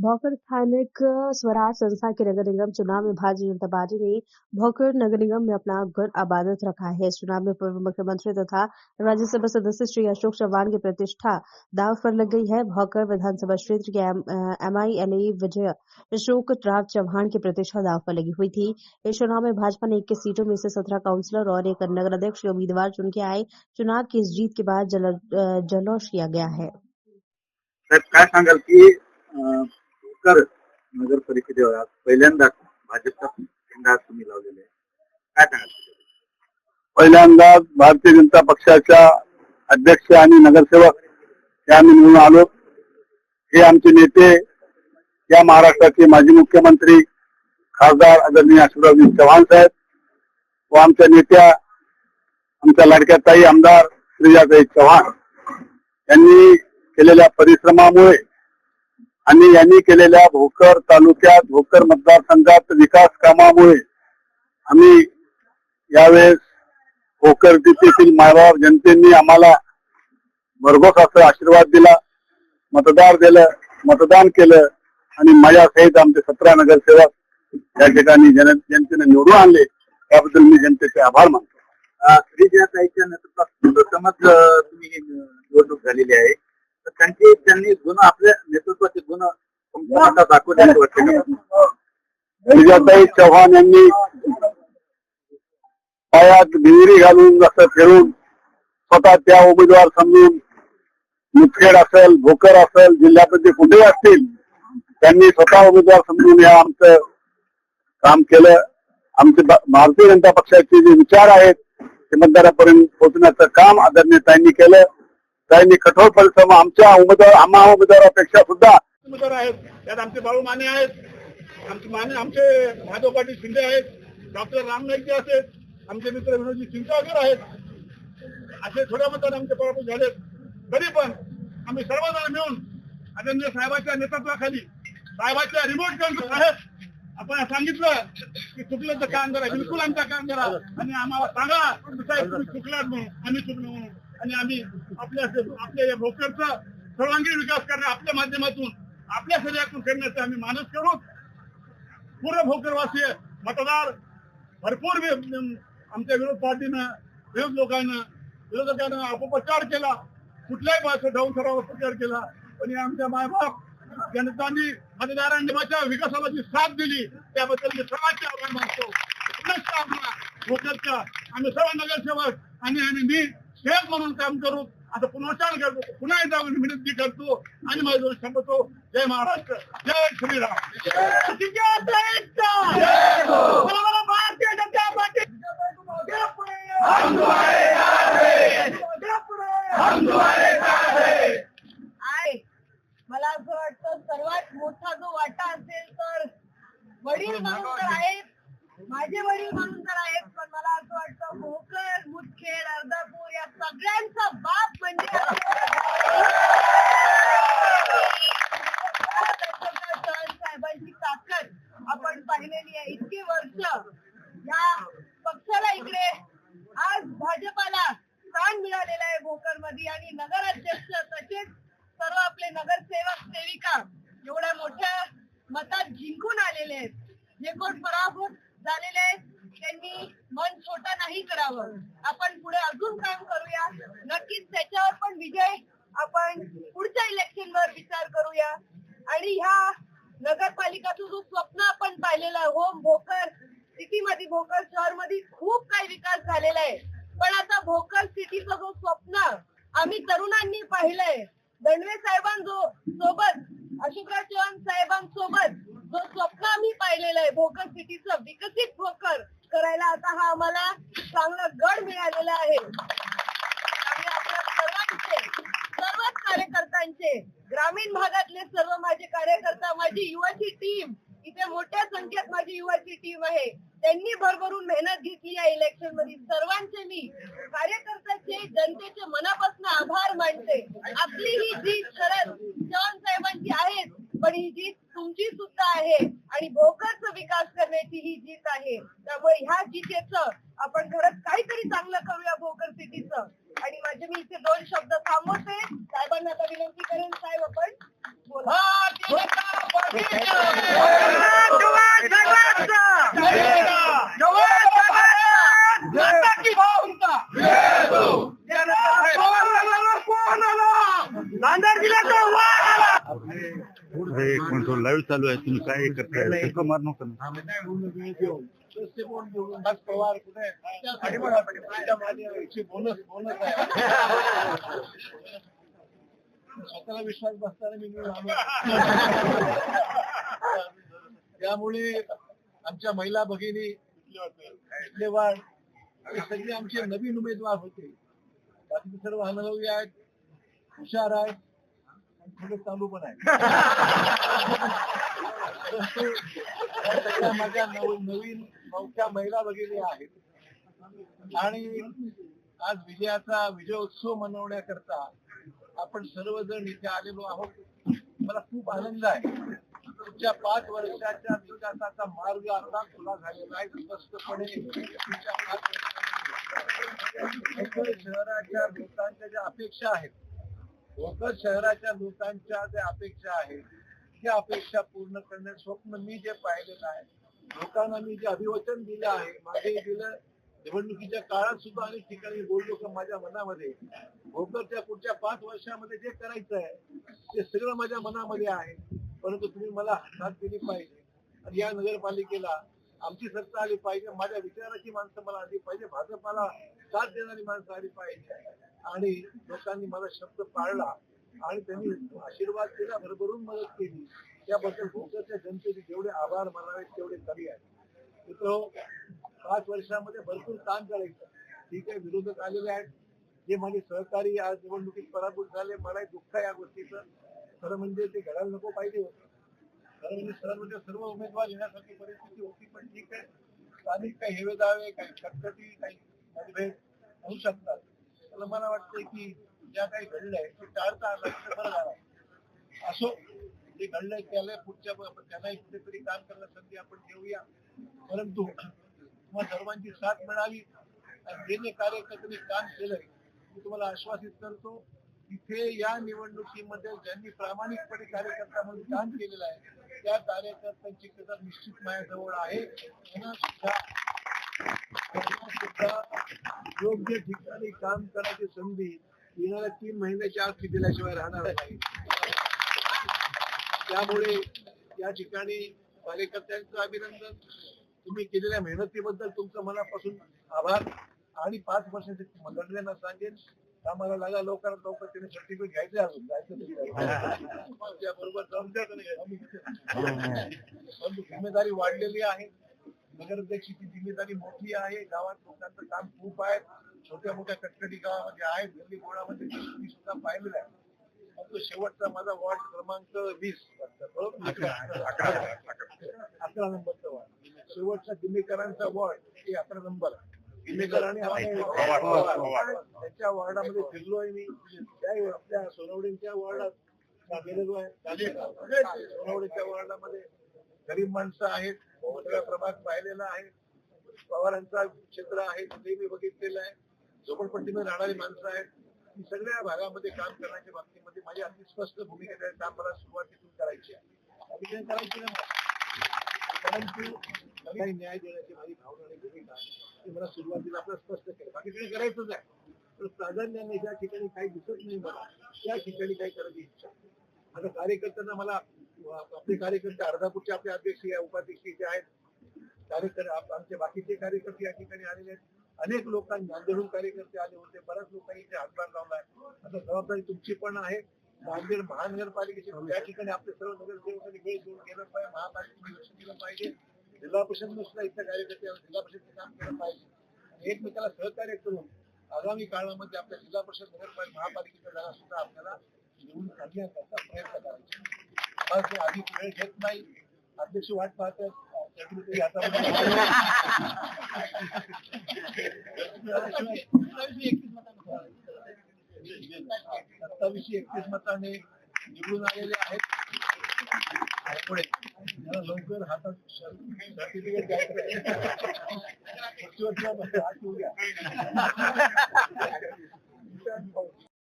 भौखर स्थानिक स्वराज संस्था के नगर निगम चुनाव में भारतीय जनता पार्टी ने भौखर नगर निगम में अपना गढ़ आबादत रखा है। इस चुनाव में पूर्व मुख्यमंत्री तथा राज्यसभा सदस्य श्री अशोक चौहान की प्रतिष्ठा दांव पर लग गई है। भौखर विधानसभा क्षेत्र के MILA विजय अशोक राज चौहान की प्रतिष्ठा दांव पर लगी हुई थी। इस चुनाव में भाजपा ने 21 सीटों में से 17 काउंसिलर और एक नगर अध्यक्ष के उम्मीदवार चुन के आए। चुनाव की इस जीत के बाद जल्लोष किया गया है। काय सांगाल की भोकर नगर परिषदेवर आज पहिल्यांदाच भाजपचा झेंडा तुम्ही लावलेला आहे, काय सांगाल? पहिल्यांदा भारतीय जनता पक्षाच्या अध्यक्ष आणि नगरसेवक हे आम्ही निवडून आलो। हे आमचे नेते या महाराष्ट्राचे माजी मुख्यमंत्री खासदार आदरणीय अशोकराव चव्हाण साहेब व आमच्या नेत्या आमच्या लाडक्या ताई आमदार श्रीजाताई चव्हाण यांनी केलेल्या परिश्रमामुळे आणि यांनी केलेल्या भोकर तालुक्यात भोकर मतदारसंघात विकास कामामुळे आम्ही यावेळेस भोकर जिल्ह्यातील मायबाप जनतेने आम्हाला भरघोस असा आशीर्वाद दिला, मतदान केलं आणि माझ्यासहित आमचे 17 नगरसेवक या ठिकाणी जनतेने निवडून आणले। त्याबद्दल मी जनतेचे आभार मानतो। श्रीजाताईच्या नेतृत्वात प्रथमच तुम्ही ही निवडणूक झालेली आहे, तर त्यांनी गुण आपल्या नेतृत्वाचे गुण तुमच्या दाखवले वाटते का? श्रीजाताई चव्हाण यांनी पायात भिंगरी घालून जसं फिरून स्वतः त्या उमेदवार समजून मुदखेड असेल भोकर असेल जिल्ह्यामध्ये कुठे असतील त्यांनी स्वतः उमेदवार समजून या आमचं काम केलं। आमचे भारतीय जनता पक्षाचे जे विचार आहेत ते मतदारापर्यंत पोहोचण्याचं काम आदरणीय ताईंनी केलं। ताईंनी कठोर परिश्रम आमच्या उमेदवारापेक्षा सुद्धा उमेदवार आहेत, त्यात आमचे बाळू माने आहेत, आमचे माधव पाटील शिंदे आहेत, डॉक्टर राम नाईक आहेत, आमचे मित्र विनोदजी चिंचाळकर आहेत। असे थोड्या मताने आमचे पराभूत झाले, तरी पण आम्ही सर्वजण मिळून आदरणीय साहेबांच्या नेतृत्वाखाली साहेबांच्या रिमोट कंट्रोल आहेत आपण सांगितलं की चुकलं तर काम करा, बिलकुल आमचा काम करा आणि आम्हाला सांगा साहेब तुम्ही चुकलात म्हणून, आम्ही चुकलो म्हणून, आणि आम्ही आपल्या या भोकरचा सर्वांगीण विकास करण्या आपल्या माध्यमातून आपल्या शरीरातून करण्याचा आम्ही मानस करू। पूर्ण भोकरवासी मतदार भरपूर आमच्या विरोध पार्टीनं विरोधकांना अपप्रचार केला, कुठल्याही भाषेत जाऊन सर्व प्रचार केला, पण आमच्या मायबाप जनतांनी मतदारांनी माझ्या विकासाला जी साथ दिली त्याबद्दल मी सर्वांचे आभार मानतो। भोकरच्या आम्ही सर्व नगरसेवक आणि मी सेवक म्हणून काम करू असं पुनरुच्चार करतो, पुन्हा एकदा विनंती करतो आणि माझं सांगतो, जय महाराष्ट्र, जय श्रीराम, भारतीय जनता पार्टी। मला असं वाटतं सर्वात मोठा जो वाटा असेल तर वडील म्हणून तर आहेत, माझे वडील म्हणून तर आहेत, पण मला असं वाटतं भोकर, मुदखेड, अर्धापूर या सगळ्यांचा बाप म्हणजे साहेबांची ताकद आपण पाहिलेली आहे। इतके वर्ष या पक्षाला इकडे आज भाजपाला स्थान मिळालेलं आहे भोकर मध्ये, आणि नगराध्यक्ष तसेच सर्व आपले नगरसेवक सेविका एवढ्या मोठ्या मतात जिंकून आलेले आहेत। जे कोण पराभूत झालेले आहेत त्यांनी मन छोटा नाही करावं, आपण पुढे अजून काम करूया, नक्कीच त्याच्यावर पण विजय आपण पुढच्या इलेक्शनवर विचार करूया। आणि ह्या नगरपालिकाचं जो स्वप्न आपण पाहिलेलं आहे, होम भोकर सिटी मध्ये भोकर शहर मध्ये खूप काही विकास झालेला आहे, पण आता भोकर सिटीचं जो स्वप्न आम्ही तरुणांनी पाहिलंय, दंडवे साहेबांसोबत अशोकराव चव्हाण साहेबांसोबत जो स्वप्न आम्ही पाहिलेलं आहे भोकर सिटीचं विकसित भोकर करायला, आता हा आम्हाला चांगला गड मिळालेला आहे। आणि आपल्या सर्वच कार्यकर्त्यांचे, ग्रामीण भागातले सर्व माझे कार्यकर्ता, माझी युवाची टीम, इथे मोठ्या संख्येत माझी युवाची टीम आहे, त्यांनी भरभरून मेहनत घेतली आहे इलेक्शन मध्ये। सर्वांचे मी कार्यकर्त्याचे, जनतेचे मनापासून आभार मानते। आपली ही जीत शरद चव्हाण साहेबांची आहे, पण ही जीत तुमची सुद्धा आहे आणि भोकरचा विकास करण्याची ही जीत आहे। त्यामुळे ह्या जीतेचं आपण खरंच काहीतरी चांगलं करूया भोकर सिटीचं। आणि माझे मी इथे 2 शब्द थांबवते, साहेबांना आता विनंती करेन, साहेब आपण बोला। नांदेड जिल्ह्याचा वार आला. एक मिनिट लाईव्ह चालू आहे, तुम्ही काय करताय? मार नको ना. पवार कुठे बोनस आहे. स्वतःला विश्वास बसताना मी निवडून आलो. त्यामुळे आमच्या महिला भगिनी वाढ हे सगळे आमचे नवीन उमेदवार होते. बाकी सर्व अनुभवी आहेत, हुशार आहेत, थोडे चालू पण आहे. परंतु या सगळ्या माझ्या नवीन नौक्या महिला भगिनी आहेत आणि आज विजयाचा विजयोत्सव मनवण्याकरता आपण सर्वजण इथे आलेलो आहोत. मला खूप आनंद आहे. पुढच्या 5 वर्षाच्या विकासाचा मार्ग आता खुला झालेला आहे. स्पष्टपणे शहराच्या लोकांच्या ज्या अपेक्षा आहेत, भोकर शहराच्या लोकांच्या ज्या अपेक्षा आहेत, त्या अपेक्षा पूर्ण करण्याचं स्वप्न मी जे पाहिलेलं आहे, लोकांना मी जे अभिवचन दिलं आहे, मागे दिलं निवडणुकीच्या काळात सुद्धा अनेक ठिकाणी बोललो की माझ्या मनामध्ये भोकरच्या पुढच्या 5 वर्षामध्ये जे करायचं आहे ते सगळं माझ्या मनामध्ये आहे. परंतु तुम्ही मला साथ दिली पाहिजे आणि या नगरपालिकेला आमची सत्ता आली पाहिजे. माझ्या विचाराची माणसं मला आली पाहिजे, भाजपाला साथ देणारी माणसं आली पाहिजे. आणि लोकांनी माझा शब्द पाळला आणि त्यांनी आशीर्वाद दिला, भरभरून मदत केली. त्याबद्दल भोकरच्या जनतेचे जेवढे आभार मानावेत तेवढे कमी आहेत. मित्र, 5 वर्षामध्ये भरपूर काम करायचं. ठीक आहे, विरोधक आलेले आहेत, जे माझे सहकारी आज निवडणुकीत पराभूत झाले. मलाही दुःख आहे या गोष्टीचं. खरं म्हणजे ते घडायला नको पाहिजे होतं. खरं म्हणजे सर्व उमेदवार येण्यासारखी परिस्थिती होती. पण ठीक आहे, स्थानिक काही हेवेदावे, काही खटखटी, काही मतभेद होऊ शकतात. मला वाटतंय की ज्या काही घडलंय ते टाळता आलं तर बरं झालं. असो, जे घडलंय त्याला त्यालाही कुठेतरी काम करण्याची संधी आपण घेऊया. परंतु तुम्हाला सर्वांची साथ मिळावी आणि जे कार्यकर्त्यांनी काम केलंय मी तुम्हाला आश्वासित करतो. तिथे या निवडणुकीमध्ये ज्यांनी प्रामाणिकपणे कार्यकर्ता म्हणून काम केलेलं आहे त्या कार्यकर्त्यांची कदर निश्चित माझ्याजवळ आहे. त्यांना सुद्धा योग्य ठिकाणी काम करायची संधी येणाऱ्या 3 महिन्याच्या आत दिल्याशिवाय राहणार नाही. त्यामुळे या ठिकाणी कार्यकर्त्यांचं अभिनंदन, तुम्ही केलेल्या मेहनतीबद्दल तुमचं मनापासून आभार. आणि 5 वर्षाचे मंडळींना सांगेन आम्हाला लागा लवकरात लवकर त्याने सर्टिफिकेट घ्यायचे अजून त्याबरोबर जिम्मेदारी वाढलेली आहे. नगराध्यक्षाची जिम्मेदारी मोठी आहे. गावात लोकांचं काम खूप आहे. छोट्या मोठ्या कटकटी गावामध्ये आहेत, गल्ली गोळामध्ये मी सुद्धा पाहिलेलं आहे. तो शेवटचा माझा वॉर्ड क्रमांक 20 11 नंबरचा वॉर्ड, शेवटचा दिमेकरांचा वॉर्ड हे 11 नंबर. दिमेकर आणि त्यांच्या वॉर्डामध्ये फिरलोय मी. आपल्या सोनवडींच्या वॉर्डात गेलेलो आहे. सोनवडीच्या वॉर्डामध्ये गरीब माणसं आहेत, सगळा प्रभाग पाहिलेला आहे. पवारांचा क्षेत्र आहे ते मी बघितलेलं आहे. झोपडपट्टीमध्ये राहणारी माणसं आहेत. ही सगळ्या भागामध्ये काम करण्याच्या बाबतीमध्ये माझी अति स्पष्ट भूमिका आहे. काम मला सुरुवातीतून करायची आहे, करायची नाही. परंतु काही न्याय देण्याची माझी भावना आणि भूमिका ती मला सुरुवातीला आपलं स्पष्ट केलं. बाकीकडे करायचंच आहे, पण प्राधान्याने ज्या ठिकाणी काही दिसत नाही मला त्या ठिकाणी काही करायची इच्छा. आता कार्यकर्त्यांना मला आपले कार्यकर्ते अर्धापूरचे आपले अध्यक्ष उपाध्यक्ष जे आहेत, कार्यकर्ते आमचे बाकीचे कार्यकर्ते या ठिकाणी आलेले आहेत. अनेक लोकांनी नांदेडहून कार्यकर्ते आले होते. बऱ्याच लोकांनी इथे हातभार लावलाय. आता जबाबदारी तुमची पण आहे. नांदेड महानगरपालिकेचे त्या ठिकाणी आपले सर्व नगरसेवकांनी वेळ देऊन गेलं पाहिजे. महापालिकेने लक्ष दिलं पाहिजे. जिल्हा परिषद सुद्धा इथल्या कार्यकर्त्यांना जिल्हा परिषदचे काम केलं पाहिजे आणि एकमेकाला सहकार्य करून आगामी काळामध्ये आपल्या जिल्हा परिषद नगरपालिका महापालिकेच्या जागा सुद्धा आपल्याला निवडून आणण्याचा प्रयत्न करायचा. आधी वेळ घेत नाही. अध्यक्ष वाट पाहतात. 2731 मताने निवडून आलेले आहेत. पुढे लवकर हातात सर्टिफिकेट घ्यायचं.